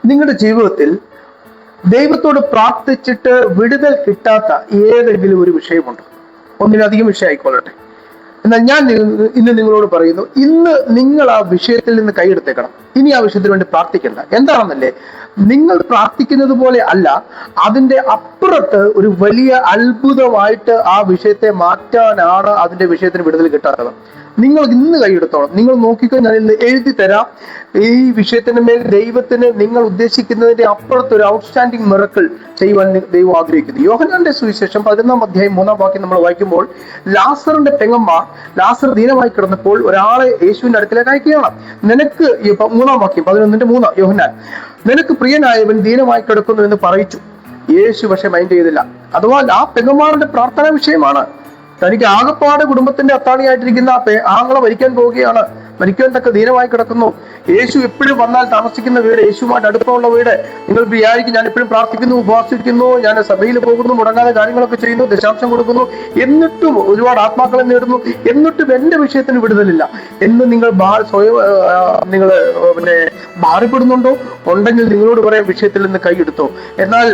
നിങ്ങളുടെ ജീവിതത്തിൽ ദൈവത്തോട് പ്രാർത്ഥിച്ചിട്ട് വിടുതൽ കിട്ടാത്ത ഏതെങ്കിലും ഒരു വിഷയമുണ്ടോ? ഒന്നിലധികം വിഷയമായിക്കൊള്ളട്ടെ. എന്നാൽ ഞാൻ ഇന്ന് നിങ്ങളോട് പറയുന്നു, ഇന്ന് നിങ്ങൾ ആ വിഷയത്തിൽ നിന്ന് കൈയെടുത്തേക്കണം. ഇനി ആ വിഷയത്തിന് വേണ്ടി പ്രാർത്ഥിക്കണ്ട. എന്താണെന്നല്ലേ, നിങ്ങൾ പ്രാർത്ഥിക്കുന്നത് പോലെ അല്ല, അതിന്റെ അപ്പുറത്ത് ഒരു വലിയ അത്ഭുതമായിട്ട് ആ വിഷയത്തെ മാറ്റാനാണ് അതിന്റെ വിഷയത്തിന് വിടുതൽ കിട്ടാത്തത്. നിങ്ങൾ ഇന്ന് കൈയെടുത്തോളം. നിങ്ങൾ നോക്കിക്കോ, ഞാൻ ഇന്ന് എഴുതി തരാം. ഈ വിഷയത്തിന് മേൽ ദൈവത്തിന് നിങ്ങൾ ഉദ്ദേശിക്കുന്നതിന്റെ അപ്പുറത്ത് ഒരു ഔട്ട്സ്റ്റാൻഡിങ് മിറക്കിൾ ചെയ്യുവാൻ ദൈവം ആഗ്രഹിക്കുന്നു. യോഹന്നാന്റെ സുവിശേഷം 11-ാം അധ്യായം 3-ാം വാക്യം നമ്മൾ വായിക്കുമ്പോൾ, ലാസറിന്റെ പെങ്ങന്മാർ, ലാസർ ദീനമായി കിടന്നപ്പോൾ ഒരാളെ യേശുവിന്റെ അടുക്കലേക്ക് അയക്കുകയാണ്. നിനക്ക് 3-ാം വാക്യം 11-3 യോഹന്നാൻ, നിനക്ക് പ്രിയനായവൻ ദീനമായി കിടക്കുന്നു എന്ന് പറയിച്ചു. യേശു പക്ഷെ മൈൻഡ് ചെയ്തില്ല. അഥവാ ആ പെങ്ങന്മാരുടെ പ്രാർത്ഥനാ വിഷയമാണ്. തനിക്ക് ആകപ്പാട് കുടുംബത്തിന്റെ അത്താണിയായിട്ടിരിക്കുന്ന ആങ്ങളെ മരിക്കാൻ പോവുകയാണ്, മരിക്കാൻ തക്ക ദീനമായി കിടക്കുന്നു. യേശു എപ്പോഴും വന്നാൽ താമസിക്കുന്ന വീട്, യേശുമായിട്ട് അടുപ്പമുള്ള വീട്. നിങ്ങൾ വിചാരിക്കും ഞാൻ എപ്പോഴും പ്രാർത്ഥിക്കുന്നു, ഉപവാസിക്കുന്നു, ഞാൻ സഭയിൽ പോകുന്നു, മുടങ്ങാതെ കാര്യങ്ങളൊക്കെ ചെയ്യുന്നു, ദശാംശം കൊടുക്കുന്നു, എന്നിട്ടും ഒരുപാട് ആത്മാക്കളെ നേടുന്നു, എന്നിട്ടും എന്റെ വിഷയത്തിന് വിടുതലില്ല എന്ന് നിങ്ങൾ നിങ്ങൾ ഭാരപ്പെടുന്നുണ്ടോ? ഉണ്ടെങ്കിൽ നിങ്ങളോട് പറയാം, വിഷയത്തിൽ നിന്ന് കൈയെടുത്തോ. എന്നാൽ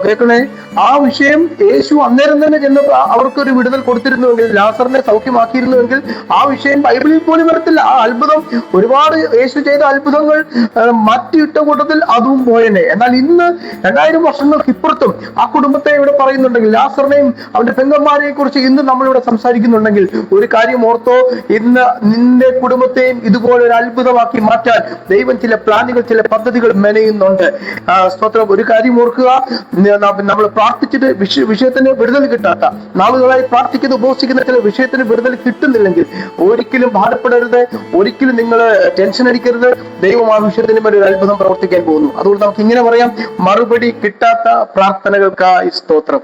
കേൾക്കണേ, ആ വിഷയം യേശു അന്നേരം തന്നെ ചെന്ന് അവർക്കൊരു വിടുതൽ കൊടുത്തിരുന്നുവെങ്കിൽ, ലാസറിനെ സൗഖ്യമാക്കിയിരുന്നുവെങ്കിൽ, ആ വിഷയം ബൈബിളിൽ പോലും വരത്തില്ല. ആ അത്ഭുതം, ഒരുപാട് യേശു ചെയ്ത അത്ഭുതങ്ങൾ മാറ്റിയിട്ട കൂട്ടത്തിൽ അതും പോയനെ. എന്നാൽ ഇന്ന് 2000 വർഷങ്ങൾക്ക് ഇപ്പുറത്തും ആ കുടുംബത്തെ ഇവിടെ പറയുന്നുണ്ടെങ്കിൽ, ലാസറിനെയും അവന്റെ പെങ്ങന്മാരെ കുറിച്ച് ഇന്ന് നമ്മളിവിടെ സംസാരിക്കുന്നുണ്ടെങ്കിൽ, ഒരു കാര്യം ഓർത്തോ, ഇന്ന് നിന്റെ കുടുംബത്തെയും ഇതുപോലെ ഒരു അത്ഭുതമാക്കി മാറ്റാൻ ദൈവം ചില പ്ലാനുകൾ, ചില പദ്ധതികൾ മെനയുന്നുണ്ട്. സ്തോത്രം. ഒരു കാര്യം ഓർക്കുക, നമ്മൾ പ്രാർത്ഥിച്ചിട്ട് വിഷയത്തിന് വിടുതൽ കിട്ടാത്ത, നാളുകളായി പ്രാർത്ഥിക്കുന്ന ഉപവസിക്കുന്ന ചില വിഷയത്തിന് വിടുതൽ കിട്ടുന്നില്ലെങ്കിൽ ഒരിക്കലും ഭാരപ്പെടരുത്, ഒരിക്കലും നിങ്ങൾ ടെൻഷൻ അടിക്കരുത്. ദൈവം ആ വിഷയത്തിന് മേൽ ഒരു അത്ഭുതം പ്രവർത്തിക്കാൻ പോകുന്നു. അതുകൊണ്ട് നമുക്ക് ഇങ്ങനെ പറയാം, മറുപടി കിട്ടാത്ത പ്രാർത്ഥനകൾക്കായി സ്തോത്രം.